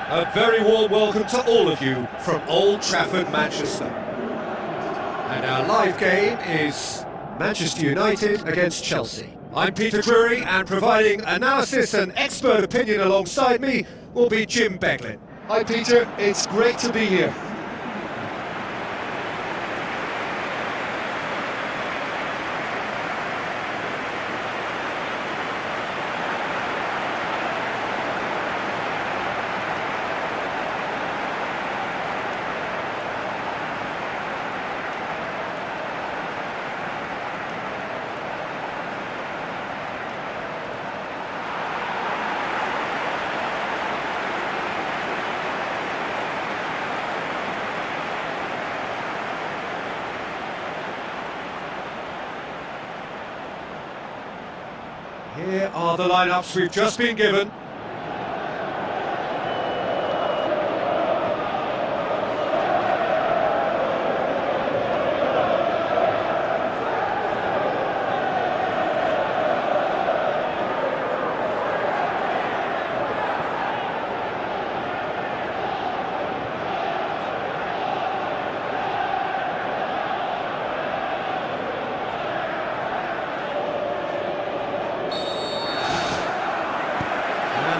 A very warm welcome to all of you from Old Trafford, Manchester. And our live game is Manchester United against Chelsea. I'm Peter Drury, and providing analysis and expert opinion alongside me will be Jim Beglin. Hi Peter, it's great to be here. Here are the lineups we've just been given.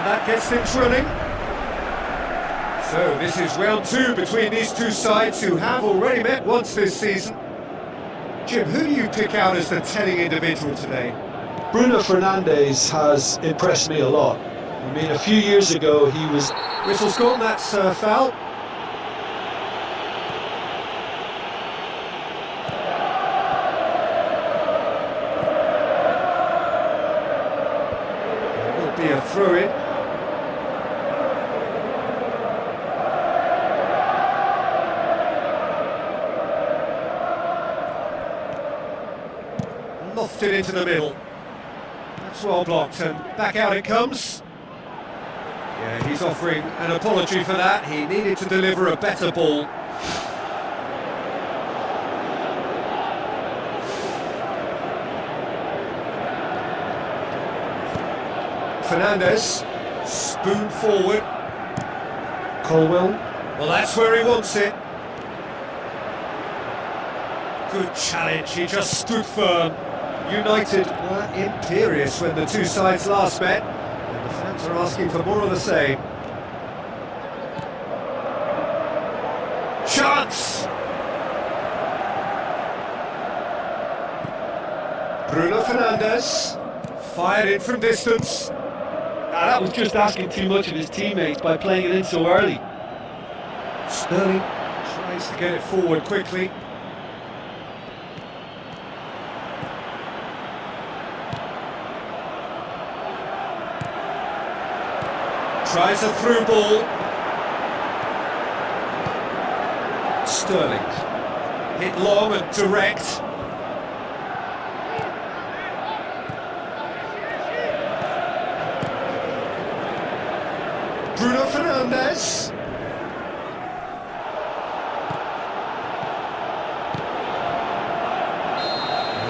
That gets things running. So this is round two between these two sides who have already met once this season. Jim, who do you pick out as the telling individual today? Bruno Fernandes has impressed me a lot. I mean, a few years ago he was... Whistle's gone, that's foul. It will be a throw-in. Lofted into the middle. That's well blocked, and back out it comes. Yeah, he's offering an apology for that. He needed to deliver a better ball. Fernandes, spoon forward. Colwell. Well, that's where he wants it. Good challenge, he just stood firm. United were imperious when the two sides last met, and the fans are asking for more of the same. Chance! Bruno Fernandes, fired in from distance. Now that was just asking too much of his teammates by playing it in so early. Sterling tries to get it forward quickly. Tries a through ball. Sterling. Hit long and direct. Bruno Fernandes.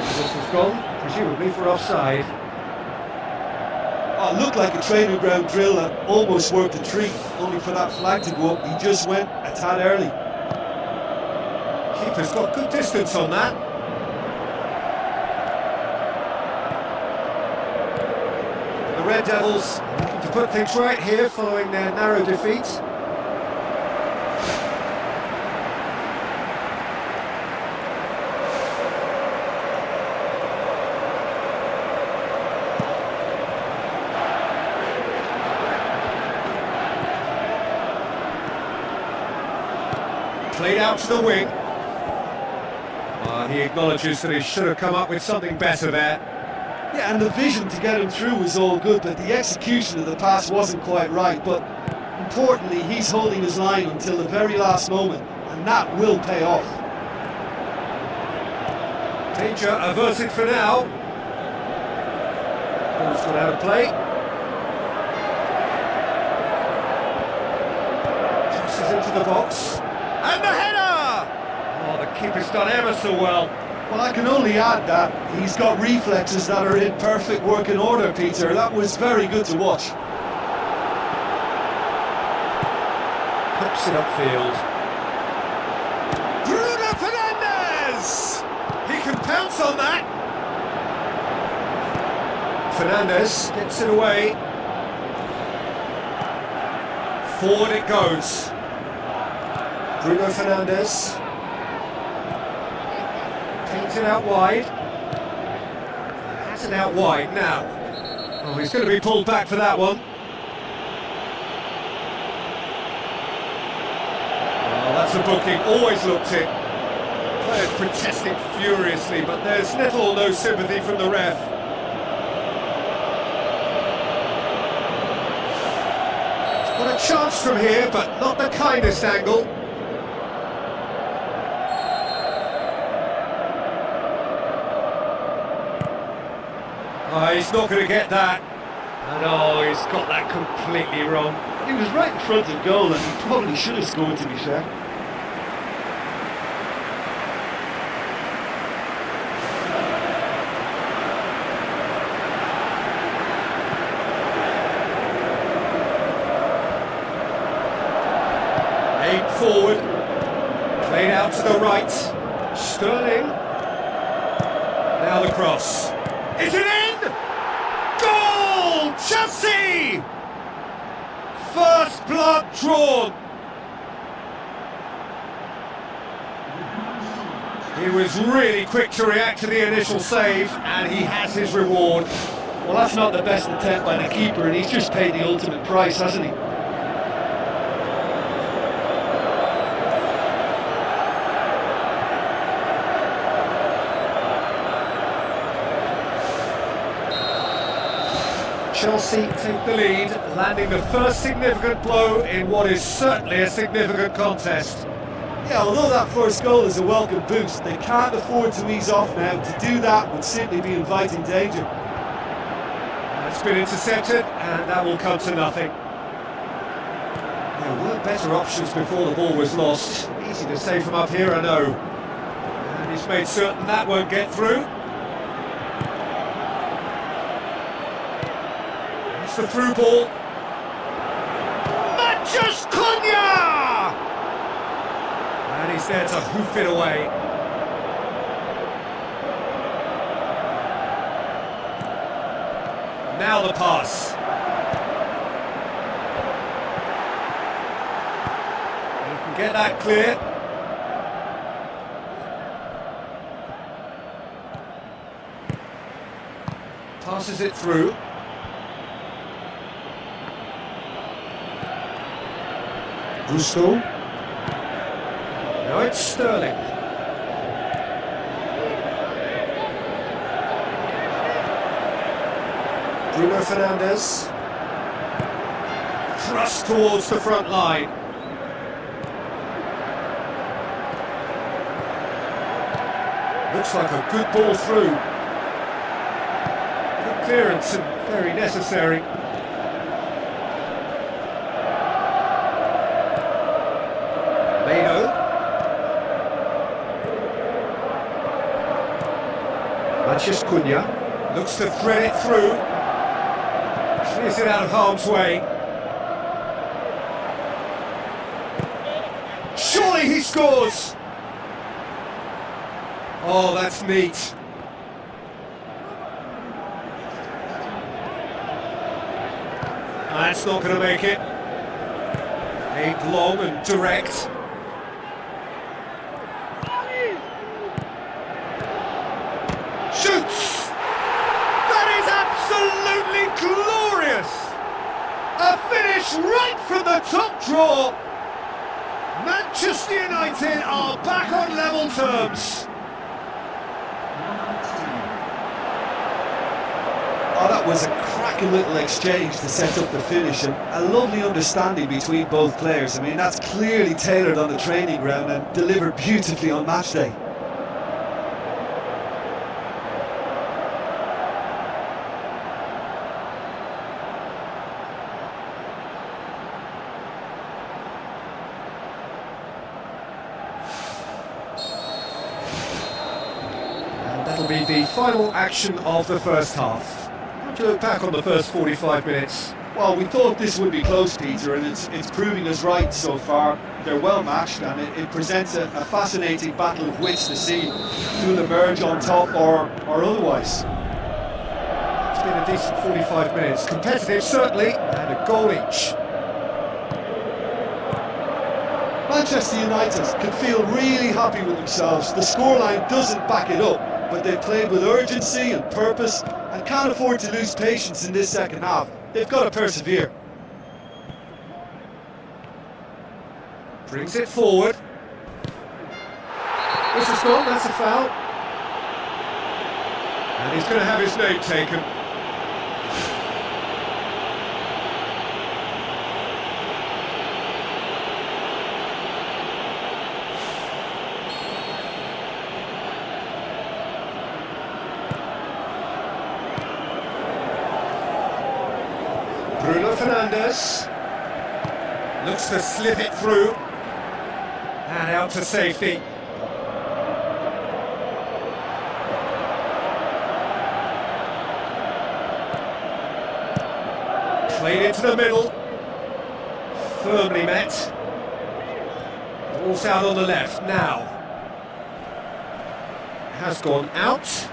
This has gone, presumably for offside. Oh, it looked like a training ground drill that almost worked a treat, only for that flag to go up. He just went a tad early. Keeper's got good distance on that. The Red Devils looking to put things right here following their narrow defeat. Played out to the wing. He acknowledges that he should have come up with something better there. Yeah, and the vision to get him through was all good, but the execution of the pass wasn't quite right. But importantly, he's holding his line until the very last moment, and that will pay off. Danger averted for now. Ball's gone out of play. Tosses into the box. And the header! Oh, the keeper's done ever so well. Well, I can only add that he's got reflexes that are in perfect working order, Peter. That was very good to watch. Puts it upfield. Bruno Fernandes! He can pounce on that. Fernandes gets it away. Forward it goes. Bruno Fernandes. Paints it out wide. Has it out wide now. Oh, he's going to be pulled back for that one. Oh, that's a booking. Always looked it. Players protesting furiously, but there's little or no sympathy from the ref. He's got a chance from here, but not the kindest angle. Oh, he's not going to get that. And oh, he's got that completely wrong. He was right in front of goal, and he probably should have scored, to be fair. Aimed forward, played out to the right. Sterling. Now the cross. Is it in? Goal! Chelsea! First blood drawn. He was really quick to react to the initial save, and he has his reward. Well, that's not the best attempt by the keeper, and he's just paid the ultimate price, hasn't he? Chelsea take the lead, landing the first significant blow in what is certainly a significant contest. Yeah, although that first goal is a welcome boost, they can't afford to ease off now. To do that would simply be inviting danger. It's been intercepted, and that will come to nothing. There were better options before the ball was lost. Easy to say from up here, I know. And he's made certain that won't get through. It's the through ball. Matches Cunha! And he's there to hoof it away. Now the pass. He can get that clear. Passes it through. Gusto. Now it's Sterling. Bruno Fernandes. Thrust towards the front line. Looks like a good ball through. Good clearance and very necessary. Matches Cunha looks to thread it through, clears it out of harm's way. Surely he scores! Oh, that's neat. That's not going to make it. Aimed long and direct. Shoots! That is absolutely glorious! A finish right from the top draw! Manchester United are back on level terms. Oh, that was a cracking little exchange to set up the finish, and a lovely understanding between both players. I mean, that's clearly tailored on the training ground and delivered beautifully on match day. That'll be the final action of the first half. How do you look back on the first 45 minutes? Well, we thought this would be close, Peter, and it's proving us right so far. They're well matched, and it presents a fascinating battle of wits to see who will emerge on top or otherwise. It's been a decent 45 minutes. Competitive, certainly, and a goal each. Manchester United can feel really happy with themselves. The scoreline doesn't back it up, but they've played with urgency and purpose and can't afford to lose patience in this second half. They've got to persevere. Brings it forward. This is gone, that's a foul. And he's going to have his name taken. Bruno Fernandes looks to slip it through and out to safety. Played into the middle, firmly met. Ball's out on the left now. Has gone out.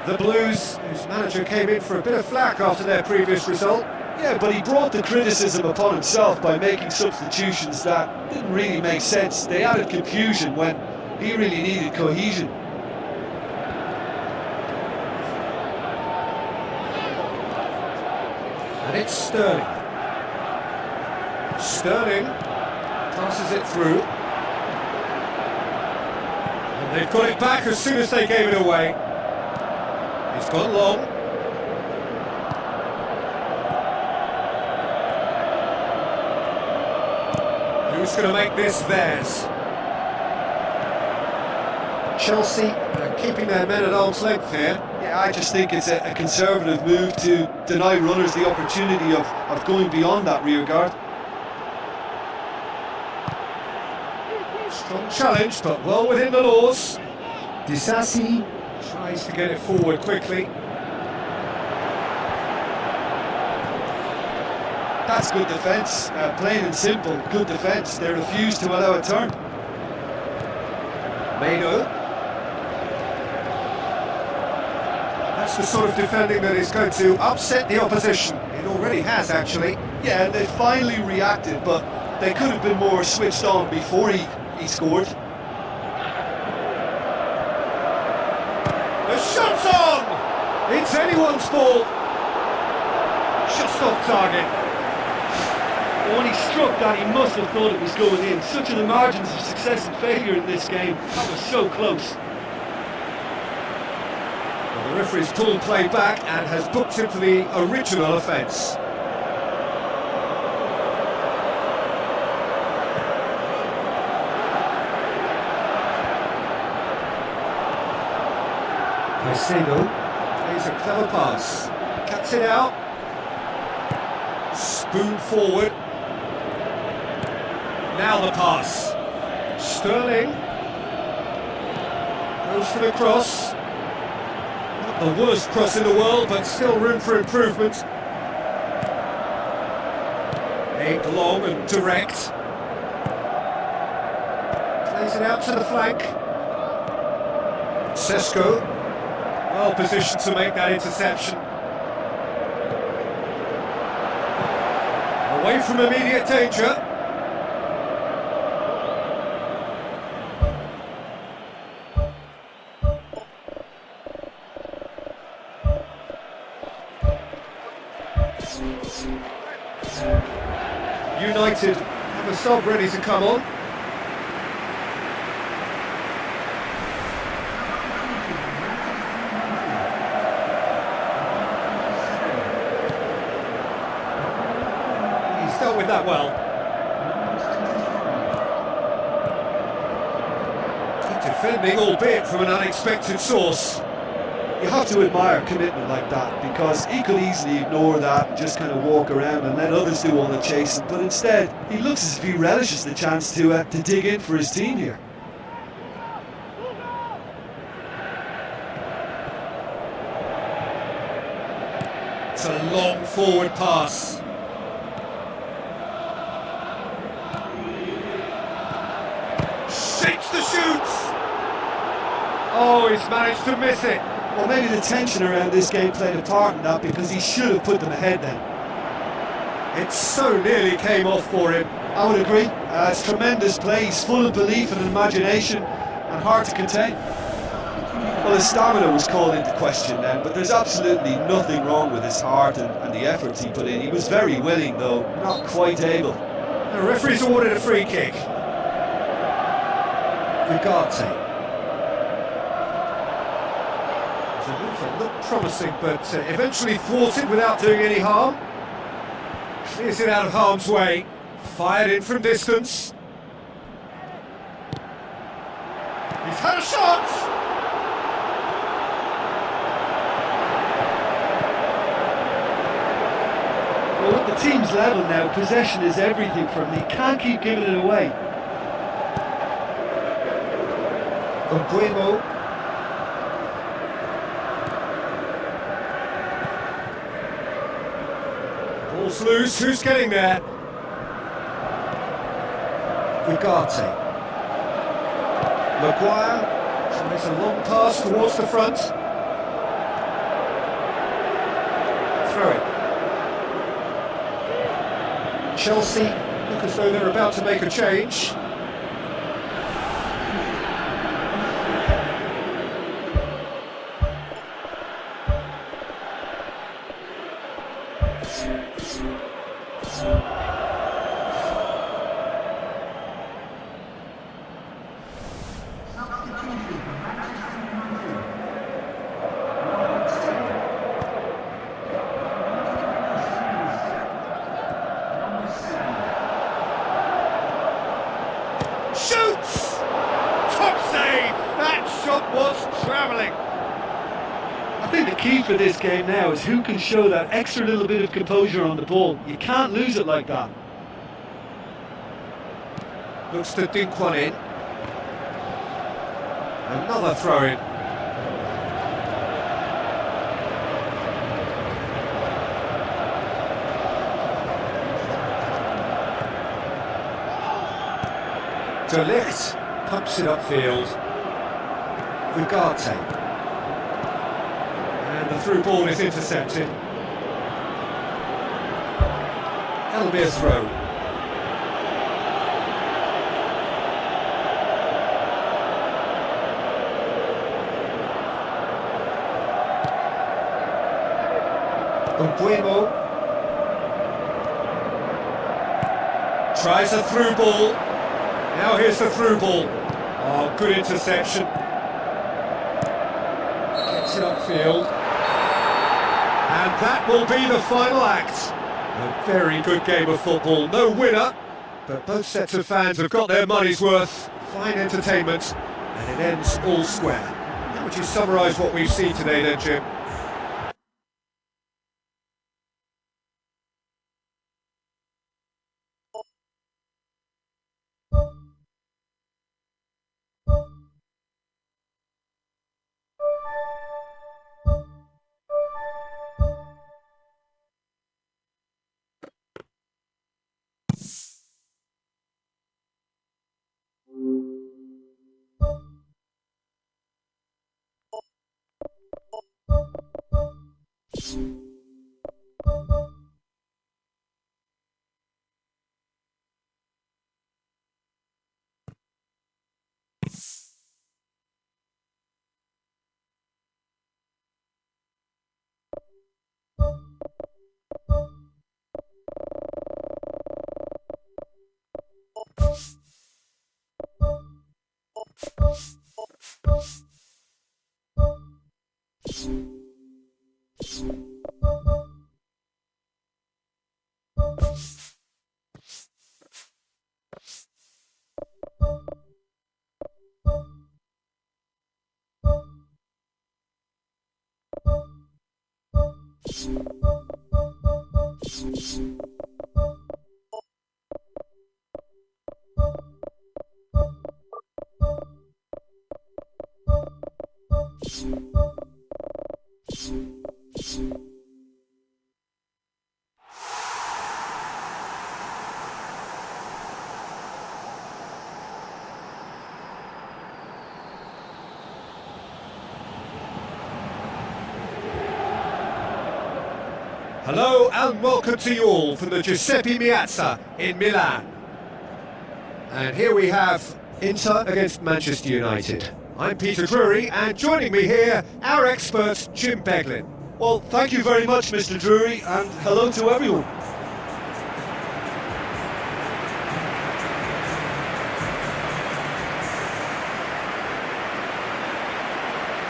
The Blues, whose manager came in for a bit of flack after their previous result. Yeah, but he brought the criticism upon himself by making substitutions that didn't really make sense. They added confusion when he really needed cohesion. And it's Sterling. Sterling passes it through. And they've got it back as soon as they gave it away. He's gone long. Who's going to make this theirs? Chelsea are keeping their men at arm's length here. Yeah, I just think it's a conservative move to deny runners the opportunity of going beyond that rear guard. Strong challenge, but well within the laws. Disasi tries to get it forward quickly. That's good defence, plain and simple, good defence. They refuse to allow a turn. Mado. That's the sort of defending that is going to upset the opposition. It already has, actually. Yeah, they finally reacted, but they could have been more switched on before he scored. The shot's on! It's anyone's ball. Just off target. When he struck that, he must have thought it was going in. Such are the margins of success and failure in this game. That was so close. Well, the referee's pulled play back and has booked him for the original offence. Caicedo plays a clever pass, cuts it out, spoon forward. Now the pass. Sterling goes for the cross. Not the worst cross in the world, but still room for improvement. Aimed long and direct. Plays it out to the flank. Sesko, well positioned to make that interception. Away from immediate danger. United have a sub ready to come on. with that well. Good defending, albeit from an unexpected source. You have to admire commitment like that, because he could easily ignore that and just kind of walk around and let others do all the chasing, but instead he looks as if he relishes the chance to dig in for his team here. It's a long forward pass. Shakes the shoots! Oh, he's managed to miss it. Well, maybe the tension around this game played a part in that, because he should have put them ahead then. It so nearly came off for him. I would agree. It's tremendous play. He's full of belief and imagination and hard to contain. Well, his stamina was called into question then, but there's absolutely nothing wrong with his heart and the efforts he put in. He was very willing, though not quite able. The referee's awarded a free kick. Ugarte. The move that looked promising, but eventually thwarted without doing any harm. Clears it out of harm's way. Fired in from distance. He's had a shot! Well, at the team's level now, possession is everything for him. He can't keep giving it away. Guemo. Ball's loose, who's getting there? Ugarte. Maguire tries a long pass towards the front. Throw it. Chelsea look as though they're about to make a change. Shoots! Top save! That shot was travelling. I think the key for this game now is who can show that extra little bit of composure on the ball. You can't lose it like that. Looks to dink one in. Another throw in. De Ligt pumps it upfield. Ugarte. And the through ball is intercepted. That'll be a throw. Guemo tries a through ball. Now here's the through ball. Oh, good interception. Gets it upfield. And that will be the final act. A very good game of football. No winner, but both sets of fans have got their money's worth. Fine entertainment, and it ends all square. How would you summarise what we've seen today then, Jim? Juventus. Hello and welcome to you all from the Giuseppe Meazza in Milan. And here we have Inter against Manchester United. I'm Peter Drury, and joining me here, our expert Jim Beglin. Well, thank you very much, Mr. Drury, and hello to everyone.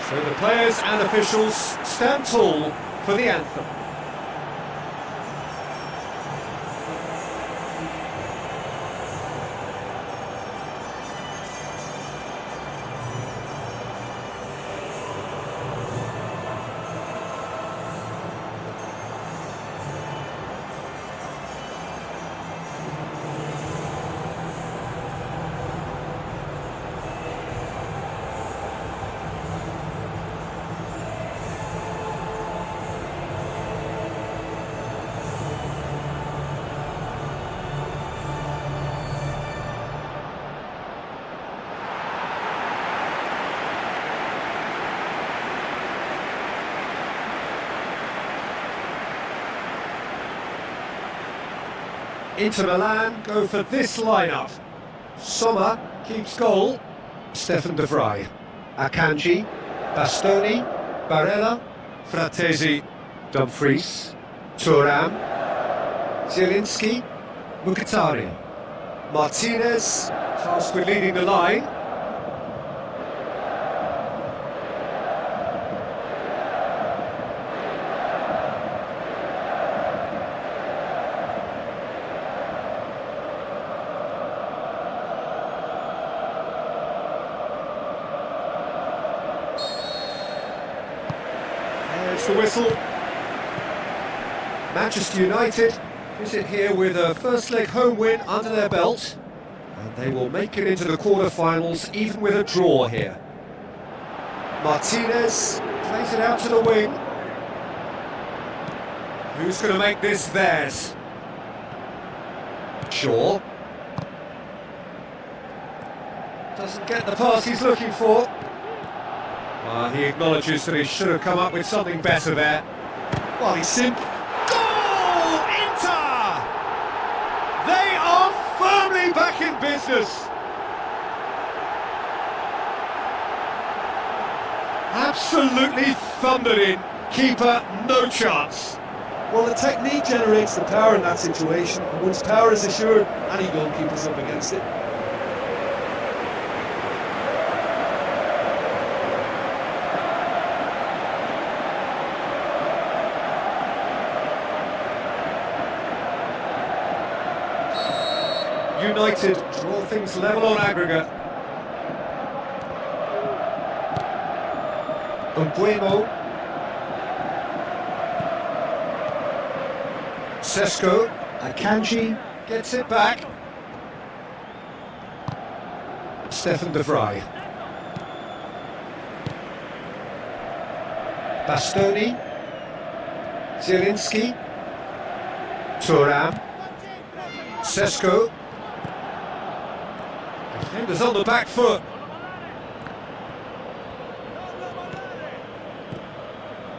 So the players and officials stand tall for the anthem. Inter Milan go for this lineup. Sommer keeps goal. Stefan de Vrij. Akanji, Bastoni, Barella, Fratesi, Dumfries, Thuram, Zielinski, Mkhitaryan. Martinez, tasked with leading the line. There's the whistle. Manchester United visit here with a first leg home win under their belt, and they will make it into the quarter-finals even with a draw here. Martinez plays it out to the wing. Who's going to make this theirs? Shaw. Doesn't get the pass he's looking for. He acknowledges that he should have come up with something better there. Well, he's simple. Goal! Inter! They are firmly back in business. Absolutely thundered in. Keeper, no chance. Well, the technique generates the power in that situation, and once power is assured, any goalkeeper's up against it. United draw things level on aggregate. Umbuemo. Sesko. Akanji gets it back. Stefan de Vrij. Bastoni. Zielinski. Thuram. Sesko. Defenders on the back foot.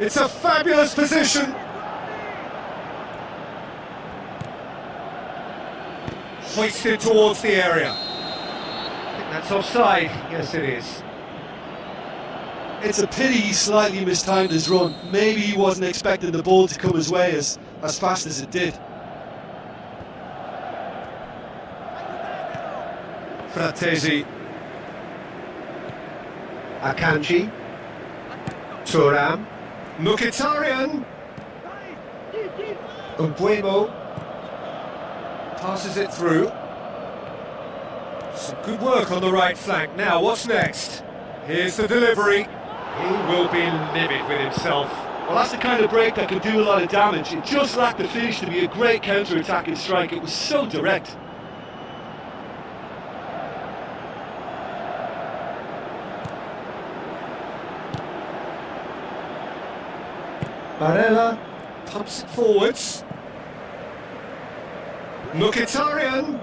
It's a fabulous position. Hoisted towards the area. I think that's offside. Yes, it is. It's a pity he slightly mistimed his run. Maybe he wasn't expecting the ball to come his way as fast as it did. Fratesi. Akanji. Thuram. Mkhitaryan. Umbuemo. Passes it through. Some good work on the right flank. Now, what's next? Here's the delivery. He will be livid with himself. Well, that's the kind of break that can do a lot of damage. It just lacked the finish to be a great counter-attacking strike. It was so direct. Barella pumps it forwards. Mkhitaryan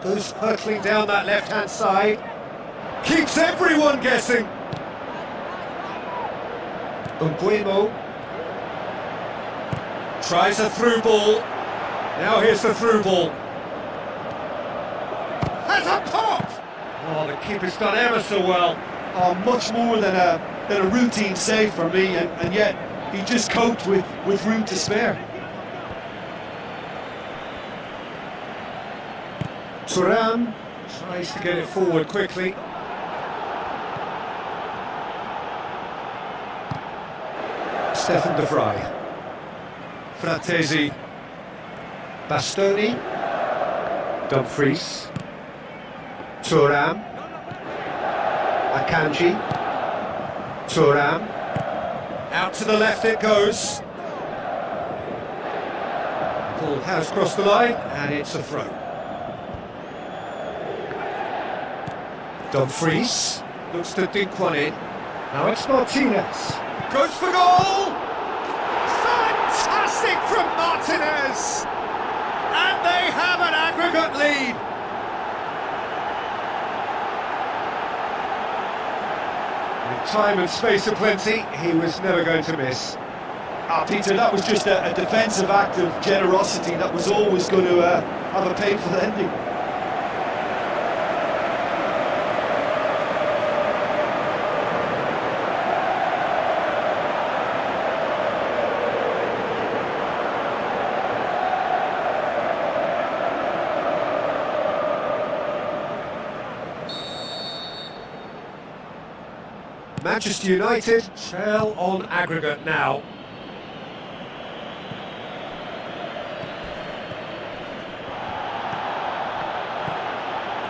goes hurtling down that left-hand side. Keeps everyone guessing. Umbuemo tries a through ball. Now here's the through ball. Has a pop! Oh, the keeper's done ever so well. Oh, much more than a routine save for me, and yet he just coped with room to spare. Thuram tries to get it forward quickly. Stefan de Vrij. Fratesi. Bastoni. Dumfries. Thuram. Akanji. Thuram. Out to the left it goes. Ball has crossed the line and it's a throw. Dumfries looks to dink one in. Now it's Martinez. Goes for goal! Fantastic from Martinez! And they have an aggregate lead. With time and space aplenty, he was never going to miss. Peter, that was just a defensive act of generosity that was always going to have a painful ending. Manchester United trail on aggregate now.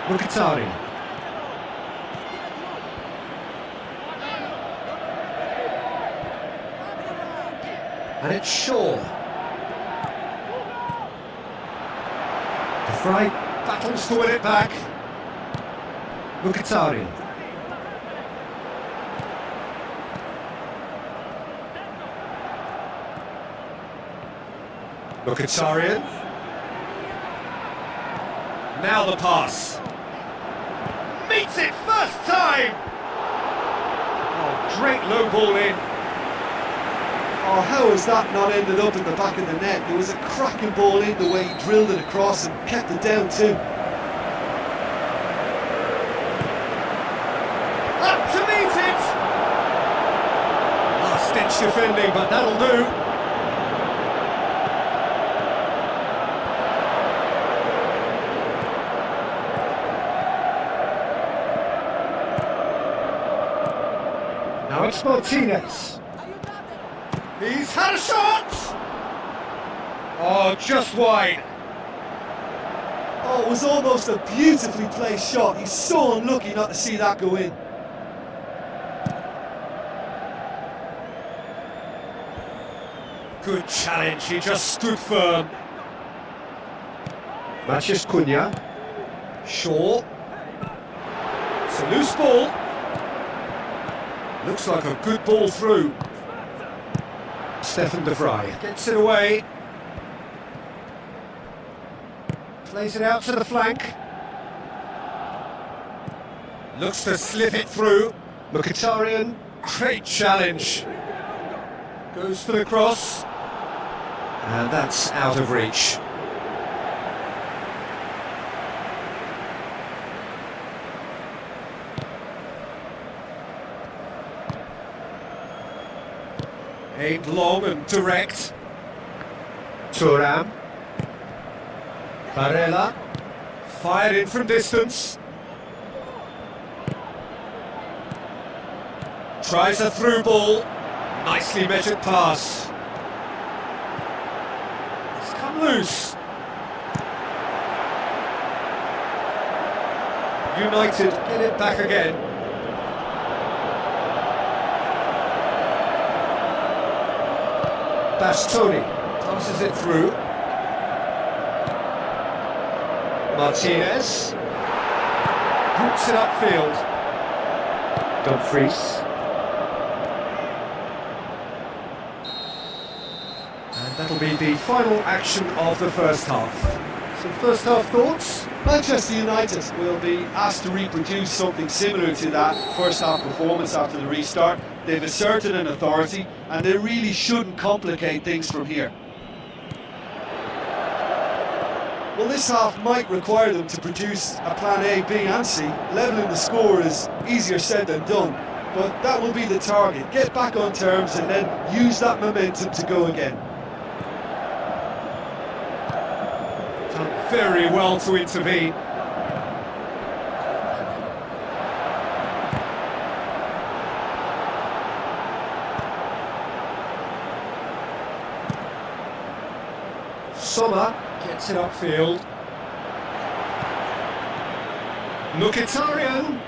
Mkhitaryan. And it's Shaw. De Vrij battles to win it back. Mkhitaryan. Mkhitaryan. Now the pass. Meets it first time! Oh, great low ball in. Oh, how has that not ended up in the back of the net? It was a cracking ball in the way he drilled it across and kept it down too. Up to meet it! Last-ditch defending, but that'll do. Now it's Martinez. He's had a shot! Oh, just wide. Oh, it was almost a beautifully placed shot. He's so unlucky not to see that go in. Good challenge, he just stood firm. Matches Cunha. Shaw. It's a loose ball. Looks like a good ball through. Stefan de Vrij gets it away. Plays it out to the flank. Looks to slip it through. Mkhitaryan, great challenge. Goes for the cross. And that's out of reach. Aimed long and direct. Thuram. Barella. Fired in from distance. Tries a through ball. Nicely measured pass. It's come loose. United get it back again. Bastoni passes it through. Martinez hooks it upfield. Dumfries. And that'll be the final action of the first half. Some first half thoughts? Manchester United will be asked to reproduce something similar to that first half performance after the restart. They've asserted an authority and they really shouldn't complicate things from here. Well, this half might require them to produce a plan A, B and C. Levelling the score is easier said than done, but that will be the target. Get back on terms and then use that momentum to go again. Done very well to intervene. Sommer gets it upfield. Mkhitaryan.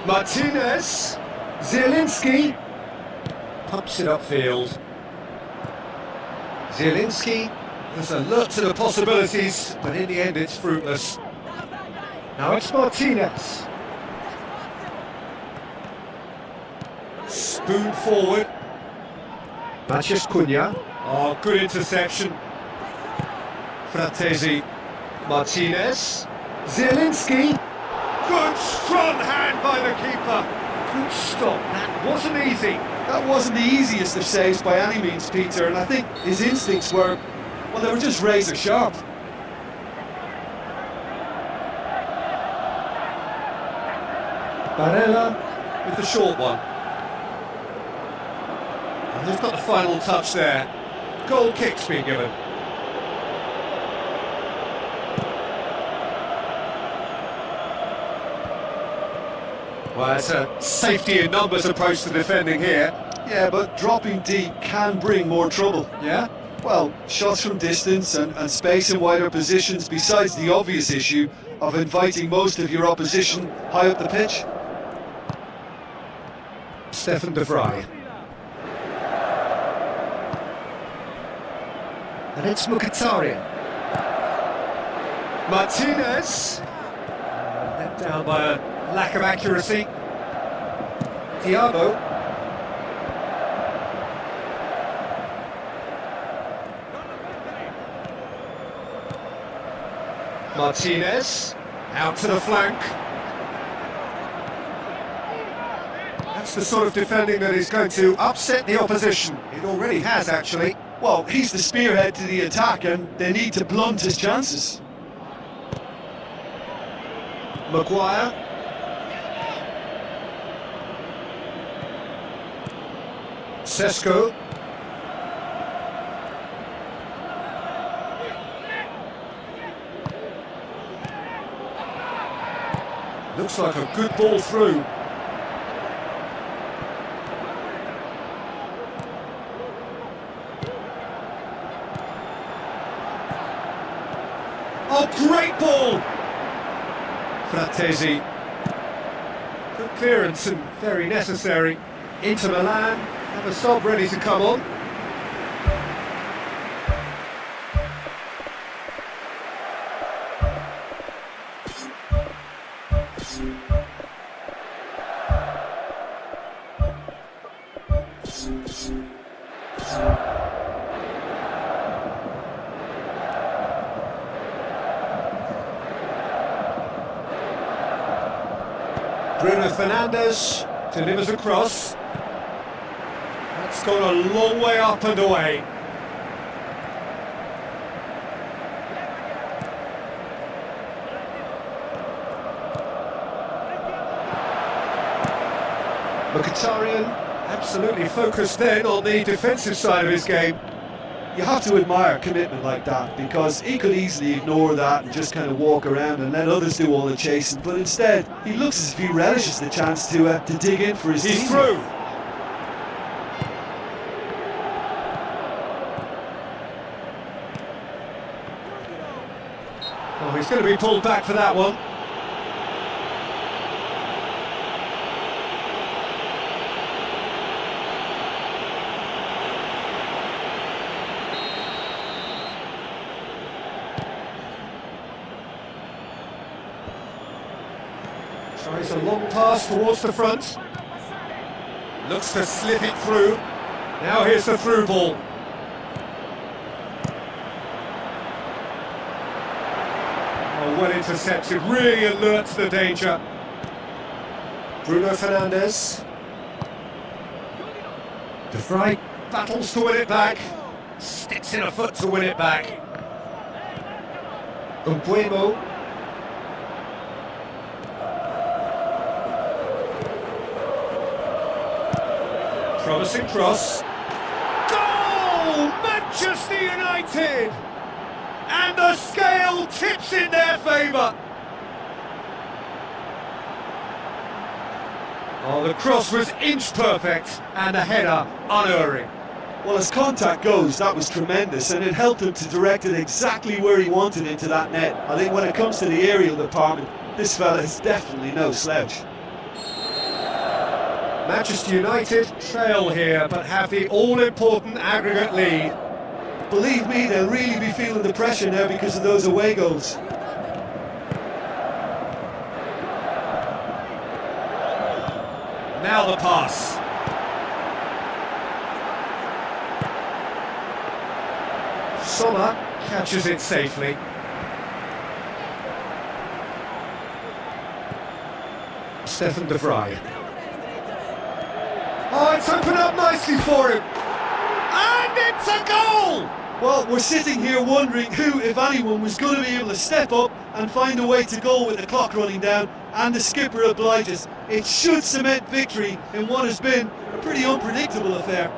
Martinez. Zielinski pumps it upfield. Zielinski is alert to the possibilities, but in the end it's fruitless. Now it's Martinez. Spoon forward. Maciej Cunha. Oh, good interception. Fratesi. Martinez. Zielinski. Good strong hand by the keeper. Good stop. That wasn't easy. That wasn't the easiest of saves by any means, Peter, and I think his instincts were, well, they were just razor sharp. Barella with the short one. And they've got the final touch there. Goal kick's been given. Well, it's a safety in numbers approach to defending here. Yeah, but dropping deep can bring more trouble. Yeah? Well, shots from distance and space in wider positions, besides the obvious issue of inviting most of your opposition high up the pitch. Stefan de Vrij. And it's Mkhitaryan. Martinez. Let down by a lack of accuracy. Thiago. Martinez. Out to the flank. That's the sort of defending that is going to upset the opposition. It already has, actually. Well, he's the spearhead to the attack and they need to blunt his chances. Maguire. Sesko. Looks like a good ball through. Oh, great ball! Fratesi. Good clearance and very necessary. Inter Milan have a sub ready to come on. Bruno Fernandes delivers a cross. That's gone a long way up and away. Mkhitaryan absolutely focused then on the defensive side of his game. You have to admire commitment like that, because he could easily ignore that and just kind of walk around and let others do all the chasing, but instead he looks as if he relishes the chance to dig in for his team. He's through. Oh, he's going to be pulled back for that one. Tries a long pass towards the front. Looks to slip it through. Now here's the through ball. Oh, well intercepted, really alert to the danger. Bruno Fernandes. De Vrij battles to win it back. Sticks in a foot to win it back. Umbuemo. Promising cross. Goal! Manchester United! And the scale tips in their favour. Oh, the cross was inch perfect and the header unerring. Well, as contact goes, that was tremendous, and it helped him to direct it exactly where he wanted into that net. I think when it comes to the aerial department, this fella is definitely no slouch. Manchester United trail here, but have the all-important aggregate lead. Believe me, they'll really be feeling the pressure now because of those away goals. Now the pass. Sommer catches it safely. Stefan de Vrij. Oh, it's opened up nicely for him. And it's a goal! Well, we're sitting here wondering who, if anyone, was going to be able to step up and find a way to goal with the clock running down, and the skipper obliges. It should cement victory in what has been a pretty unpredictable affair.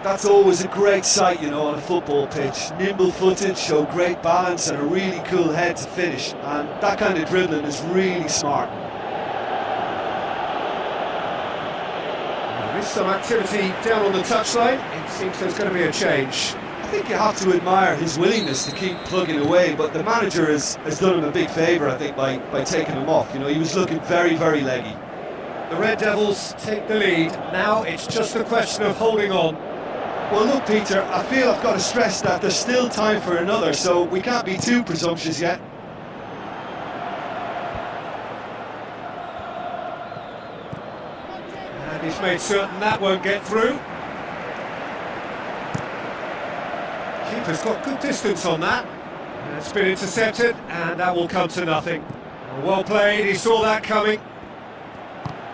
That's always a great sight, you know, on a football pitch. Nimble-footed, show great balance and a really cool head to finish, and that kind of dribbling is really smart. There is some activity down on the touchline. It seems there's going to be a change. I think you have to admire his willingness to keep plugging away, but the manager has done him a big favour, I think, by taking him off. You know, he was looking very, very leggy. The Red Devils take the lead. Now it's just a question of holding on. Well, look, Peter, I feel I've got to stress that there's still time for another, so we can't be too presumptuous yet. And he's made certain that won't get through. Keeper's got good distance on that. It's been intercepted, and that will come to nothing. Well played, he saw that coming.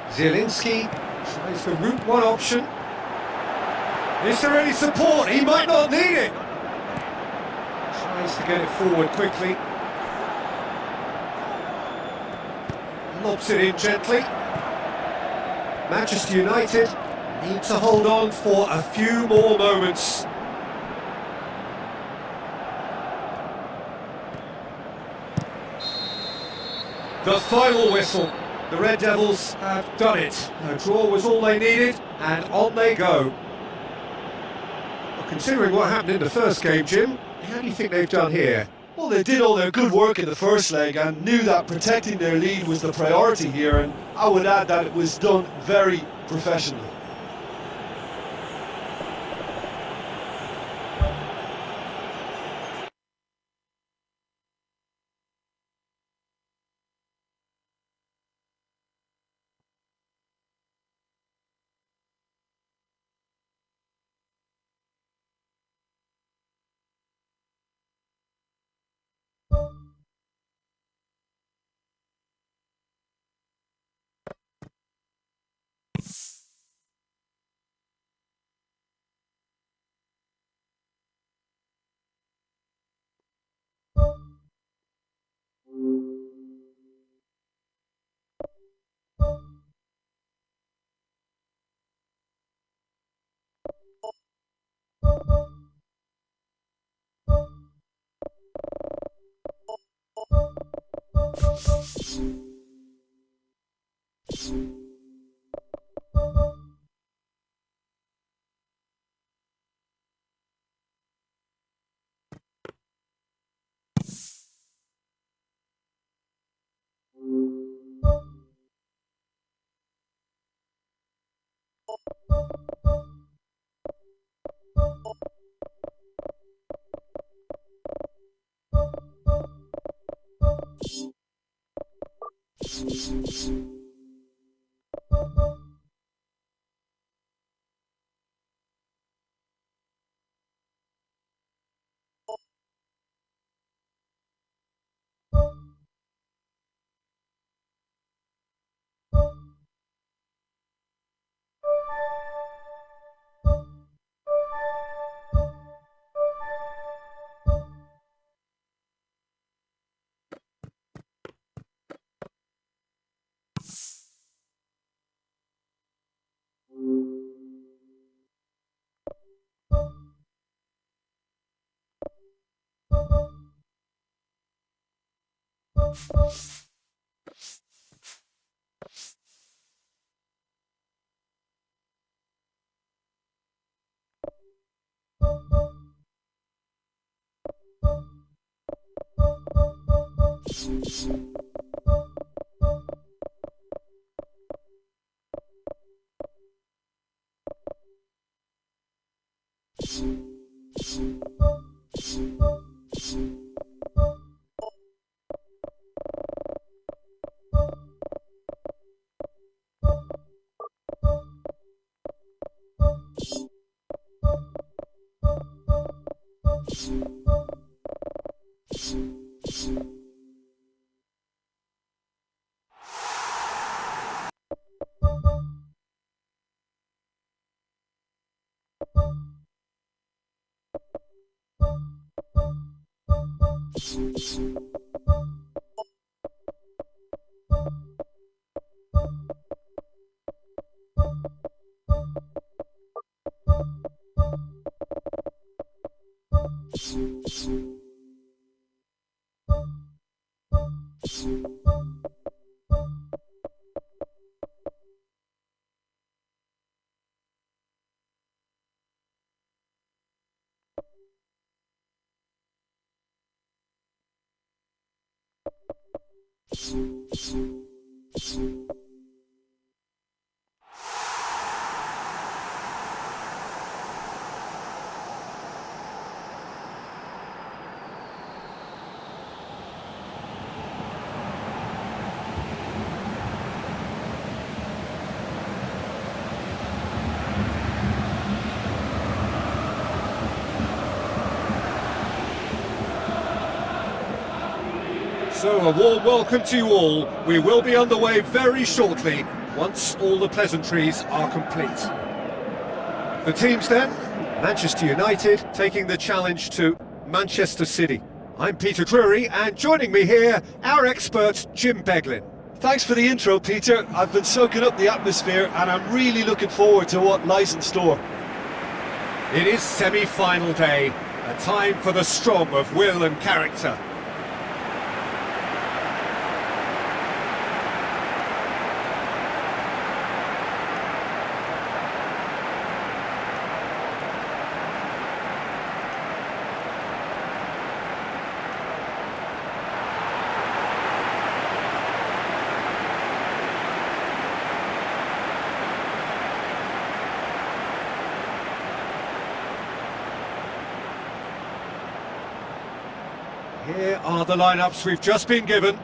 Zielinski tries the route one option. Is there any support? He might not need it. Tries to get it forward quickly. Lobs it in gently. Manchester United need to hold on for a few more moments. The final whistle. The Red Devils have done it. A draw was all they needed, and on they go. Well, considering what happened in the first game, Jim, how do you think they've done here? Well, they did all their good work in the first leg and knew that protecting their lead was the priority here, and I would add that it was done very professionally. So a warm welcome to you all. We will be underway very shortly, once all the pleasantries are complete. The teams then, Manchester United taking the challenge to Manchester City. I'm Peter Drury, and joining me here, our expert Jim Beglin. Thanks for the intro, Peter. I've been soaking up the atmosphere and I'm really looking forward to what lies in store. It is semi-final day, a time for the strong of will and character. Here are the lineups we've just been given.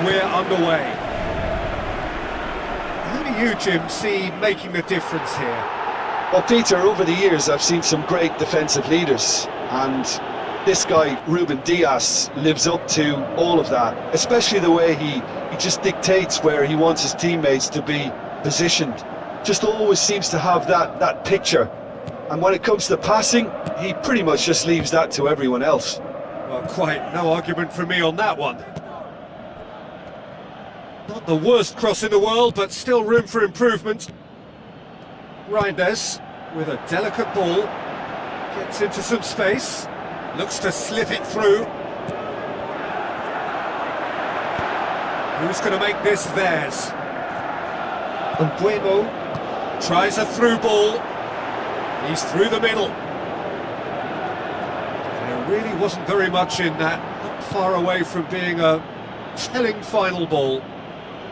We're underway. Who do you, Jim, see making the difference here? Well, Peter, over the years I've seen some great defensive leaders, and this guy, Ruben Dias, lives up to all of that, especially the way he just dictates where he wants his teammates to be positioned. Just always seems to have that picture. And when it comes to passing, he pretty much just leaves that to everyone else. Well, quite no argument from me on that one. Not the worst cross in the world, but still room for improvement. Reinders, with a delicate ball, gets into some space, looks to slip it through. Who's going to make this theirs? Bueno tries a through ball. He's through the middle. There really wasn't very much in that, not far away from being a telling final ball.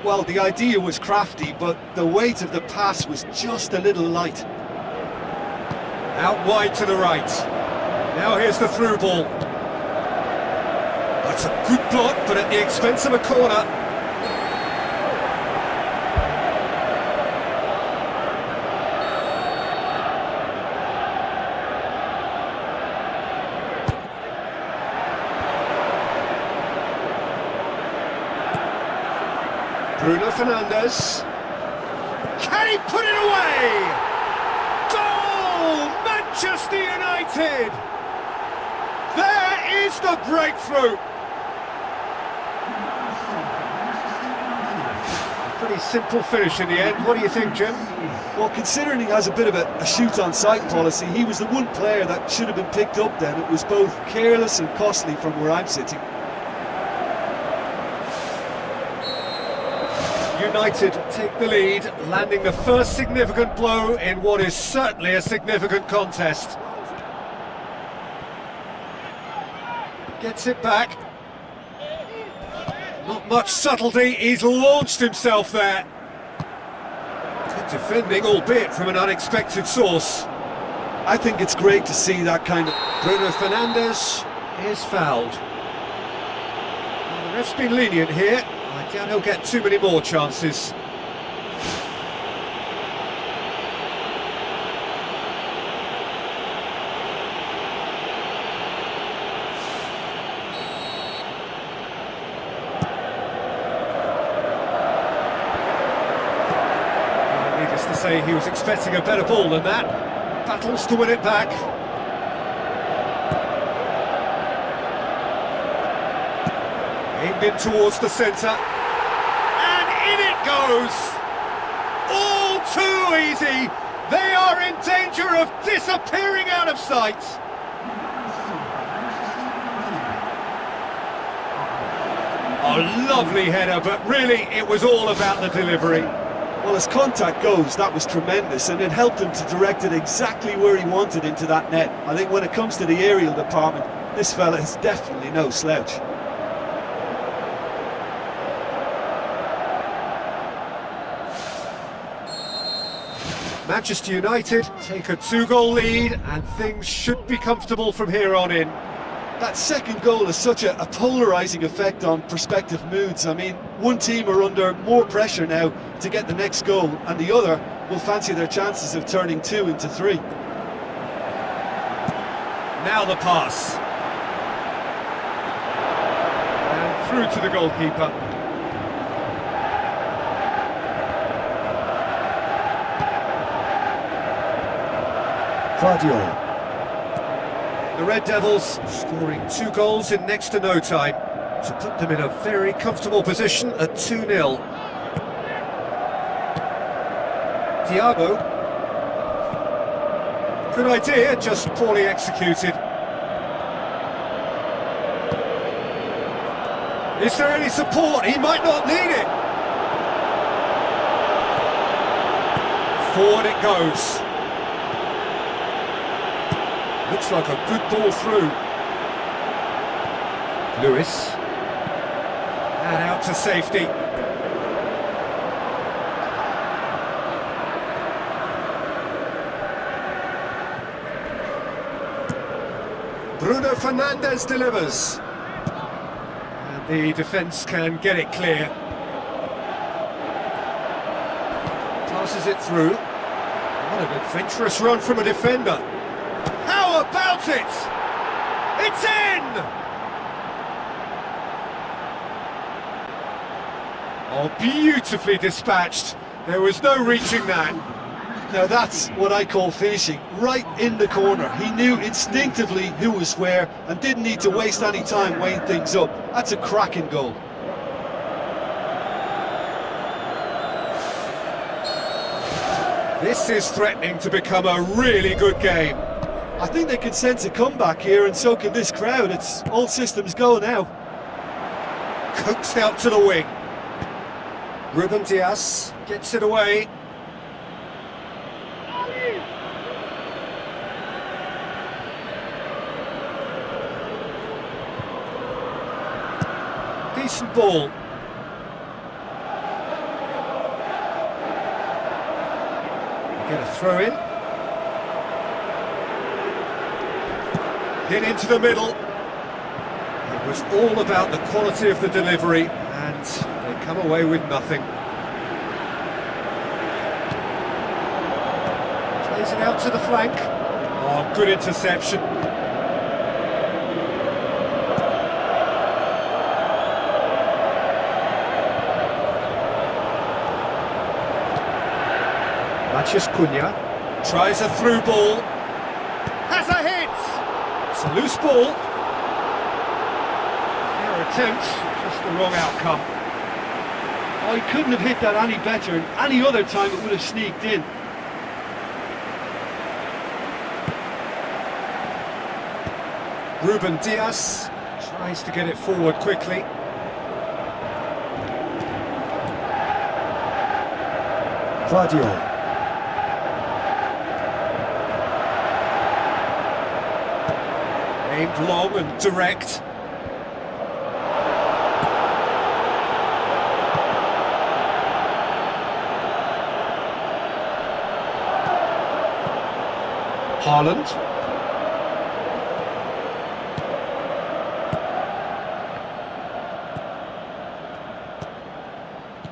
Well, the idea was crafty, but the weight of the pass was just a little light. Out wide to the right. Now here's the through ball. That's a good block, but at the expense of a corner. Bruno Fernandes. Can he put it away? Goal! Manchester United! There is the breakthrough! A pretty simple finish in the end. What do you think, Jim? Well, considering he has a bit of a shoot-on-sight policy, he was the one player that should have been picked up then. It was both careless and costly from where I'm sitting. United take the lead, landing the first significant blow in what is certainly a significant contest. Gets it back. Not much subtlety, he's launched himself there. Good defending, albeit from an unexpected source. I think it's great to see that kind of... Bruno Fernandes is fouled. Well, the ref's been lenient here. I doubt he'll get too many more chances. Needless to say, he was expecting a better ball than that. Battles to win it back. Aimed in towards the centre, and in it goes! All too easy! They are in danger of disappearing out of sight! A lovely header, but really it was all about the delivery. Well, as contact goes, that was tremendous, and it helped him to direct it exactly where he wanted into that net. I think when it comes to the aerial department, this fella is definitely no slouch. Manchester United take a 2-goal lead, and things should be comfortable from here on in. That second goal has such a polarising effect on prospective moods. I mean, one team are under more pressure now to get the next goal, and the other will fancy their chances of turning 2 into 3. Now the pass. And through to the goalkeeper. Vidio. The Red Devils scoring 2 goals in next to no time to put them in a very comfortable position at 2-0. Thiago. Good idea, just poorly executed. Is there any support? He might not need it. Forward it goes. Looks like a good ball through. Lewis. And out to safety. Bruno Fernandes delivers. And the defence can get it clear. Passes it through. What an adventurous run from a defender. How about it? It's in! Oh, beautifully dispatched. There was no reaching that. Now that's what I call finishing, right in the corner. He knew instinctively who was where and didn't need to waste any time weighing things up. That's a cracking goal. This is threatening to become a really good game. I think they can sense a comeback here, and so can this crowd. It's all systems go now. Coaxed out to the wing. Ruben Dias gets it away. Decent ball. Get a throw in. Hit into the middle. It was all about the quality of the delivery, and they come away with nothing. Plays it out to the flank. Oh, good interception. Cunha tries a through ball, has a hit. It's a loose ball. Fair attempt, just the wrong outcome. Oh, he couldn't have hit that any better, and any other time it would have sneaked in. Ruben Diaz tries to get it forward quickly. Vidio. Aimed long and direct. Haaland.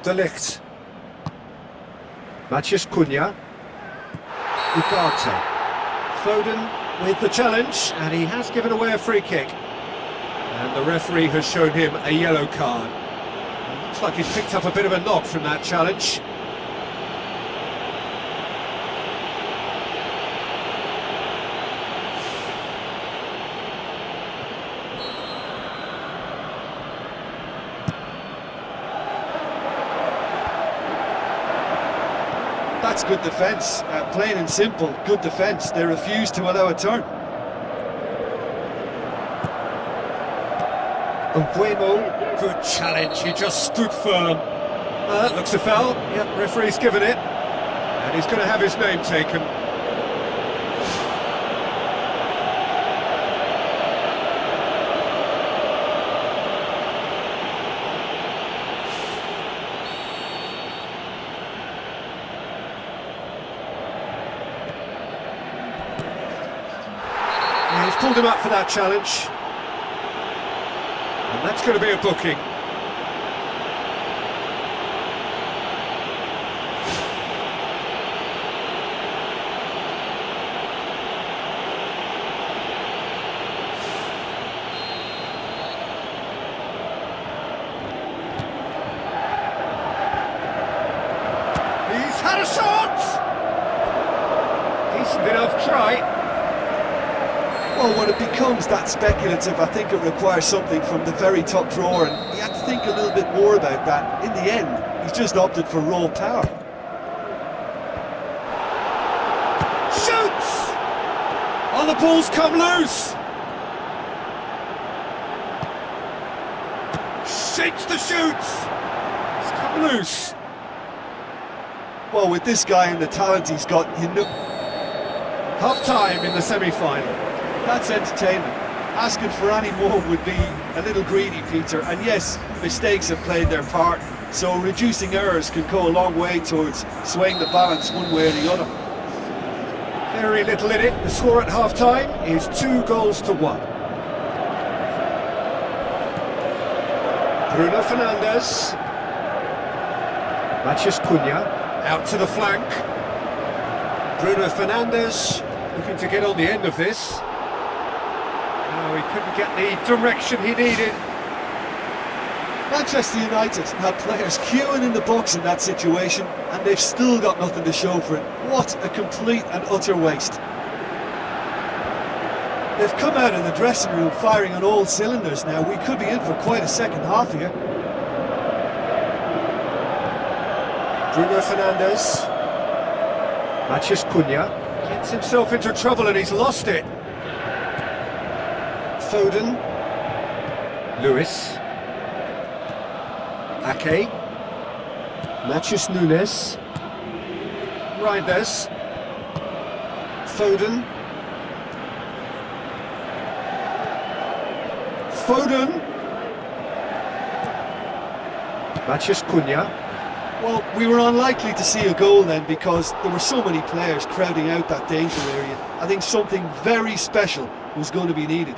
De Ligt. Cunha. Ugarte. Foden with the challenge, and he has given away a free kick. And the referee has shown him a yellow card. Looks like he's picked up a bit of a knock from that challenge. That's good defence, plain and simple, good defence. They refuse to allow a turn. Mbuemo, good challenge, he just stood firm. That looks a foul. Yep, referee's given it. And he's going to have his name taken. He's pulled him up for that challenge. And that's going to be a booking. He's had a shot! Decent enough try. Well, when it becomes that speculative, I think it requires something from the very top drawer, and he had to think a little bit more about that. In the end, he's just opted for raw power. Shoots! Oh, the ball's come loose! Shakes the shoots! It's come loose. Well, with this guy and the talent he's got, you know... Half-time in the semi-final. That's entertainment. Asking for any more would be a little greedy, Peter. And yes, mistakes have played their part, so reducing errors can go a long way towards swaying the balance one way or the other. Very little in it. The score at half-time is 2-1. Bruno Fernandes. Cunha. Out to the flank. Bruno Fernandes looking to get on the end of this. No, he couldn't get the direction he needed. Manchester United had players queuing in the box in that situation, and they've still got nothing to show for it. What a complete and utter waste. They've come out of the dressing room firing on all cylinders now. We could be in for quite a second half here. Bruno Fernandes. Cunha. Gets himself into trouble and he's lost it. Foden. Lewis. Ake. Matheus Nunes. Reinders. Foden. Foden. Matheus Cunha. Well, we were unlikely to see a goal then because there were so many players crowding out that danger area. I think something very special was going to be needed.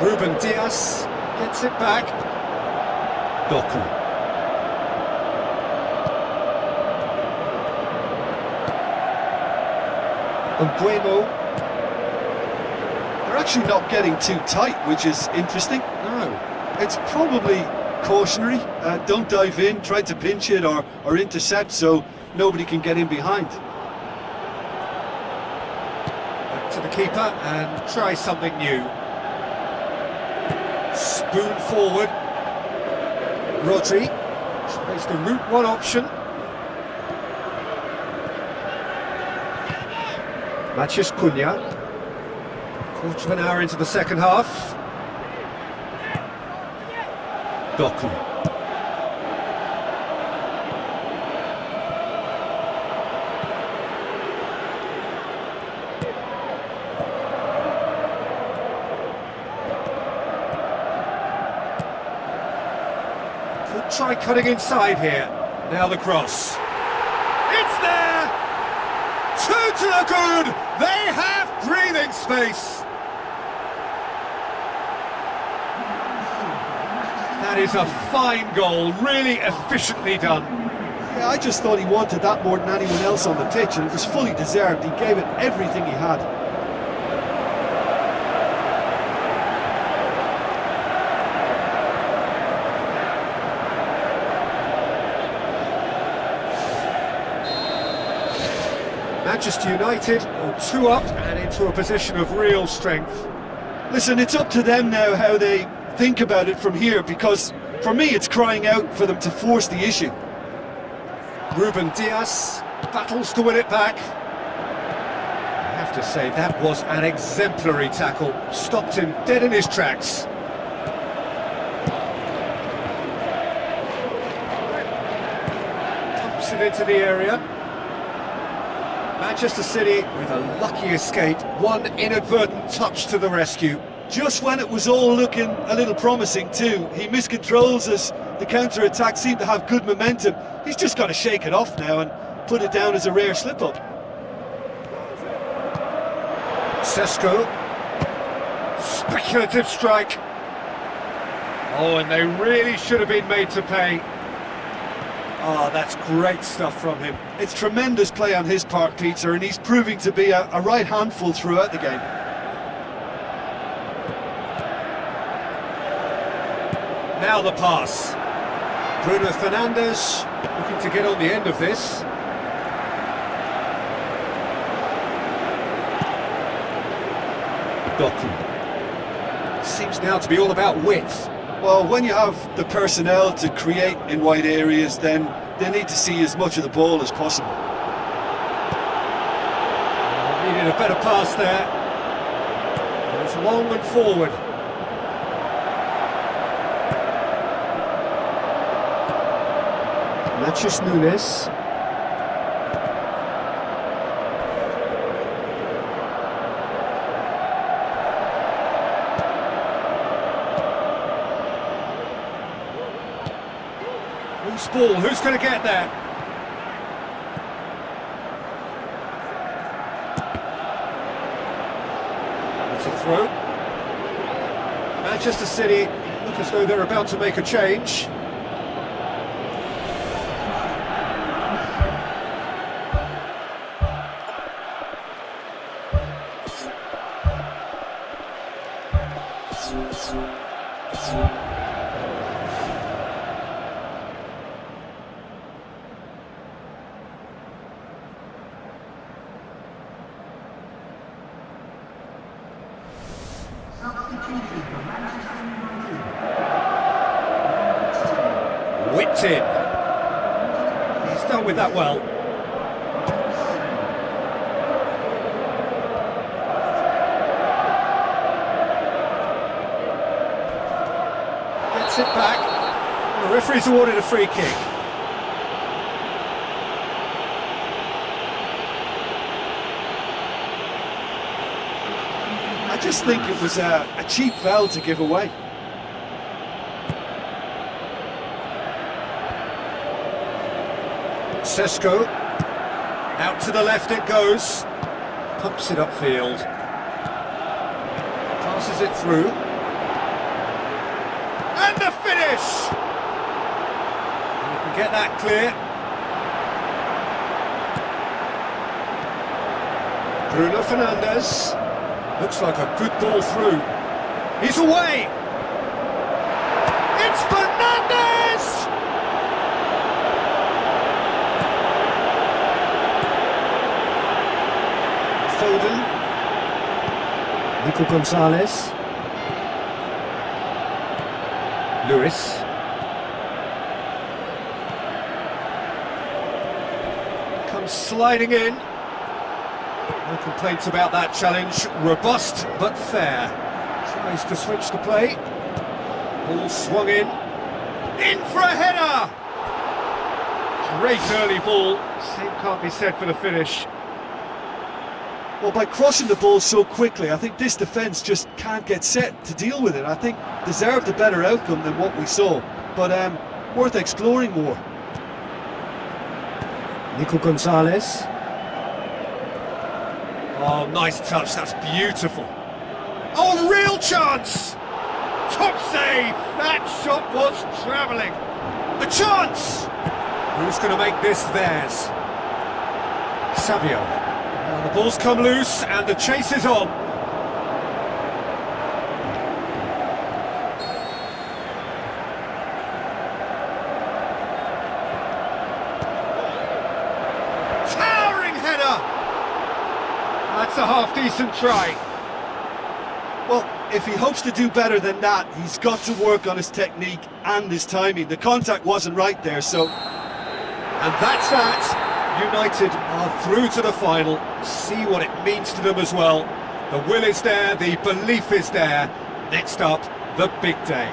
Ruben Diaz gets it back. Doku. Mbuemo. They're actually not getting too tight, which is interesting. No. It's probably cautionary. Don't dive in, try to pinch it or intercept so nobody can get in behind. Back to the keeper and try something new. Spoon forward. Rodri tries the route one option. Matheus Cunha. Quarter of an hour into the second half. Doku. Could try cutting inside here. Now the cross. It's there! Two to the good! They have breathing space! That is a fine goal, really efficiently done. Yeah, I just thought he wanted that more than anyone else on the pitch, and it was fully deserved. He gave it everything he had. Manchester United are 2 up and into a position of real strength. Listen, it's up to them now how they think about it from here, because for me it's crying out for them to force the issue. Ruben Diaz battles to win it back. I have to say that was an exemplary tackle, stopped him dead in his tracks. Pumps it into the area. Manchester City with a lucky escape, one inadvertent touch to the rescue. Just when it was all looking a little promising too, he miscontrols as the counter-attack seemed to have good momentum. He's just got to shake it off now and put it down as a rare slip-up. Sesko. Speculative strike. Oh, and they really should have been made to pay. Oh, that's great stuff from him. It's tremendous play on his part, Peter, and he's proving to be a right handful throughout the game. Now the pass. Bruno Fernandes looking to get on the end of this. Doku. Seems now to be all about width. Well, when you have the personnel to create in wide areas, then they need to see as much of the ball as possible. Needed a better pass there. Goes long and forward. Matheus Nunes. Loose ball, who's going to get there? It's a throw. Manchester City look as though they're about to make a change. Whipped in. He's done with that well. Gets it back. The referee's awarded a free kick. I just think it was a cheap foul to give away. Sesko, out to the left it goes, pumps it upfield, passes it through. And the finish! You can get that clear. Bruno Fernandes. Looks like a good ball through. He's away! It's Fernandes! Foden. Nico Gonzalez. Lewis. Comes sliding in. No complaints about that challenge. Robust but fair. Tries to switch the play. Ball swung in. In for a header! Great early ball. Same can't be said for the finish. Well, by crossing the ball so quickly, I think this defence just can't get set to deal with it. I think deserved a better outcome than what we saw, but worth exploring more. Nico Gonzalez. Oh, nice touch, that's beautiful. Oh, real chance! Top save! That shot was travelling. A chance! Who's going to make this theirs? Savio. The ball's come loose and the chase is on. Towering header! That's a half-decent try. Well, if he hopes to do better than that, he's got to work on his technique and his timing. The contact wasn't right there, so... And that's that. United are through to the final. See what it means to them as well. The will is there, the belief is there. Next up, the big day.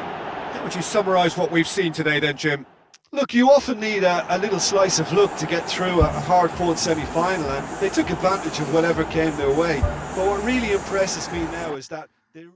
How would you summarise what we've seen today then, Jim? Look, you often need a little slice of luck to get through a hard-fought semi-final, and they took advantage of whatever came their way. But what really impresses me now is that they...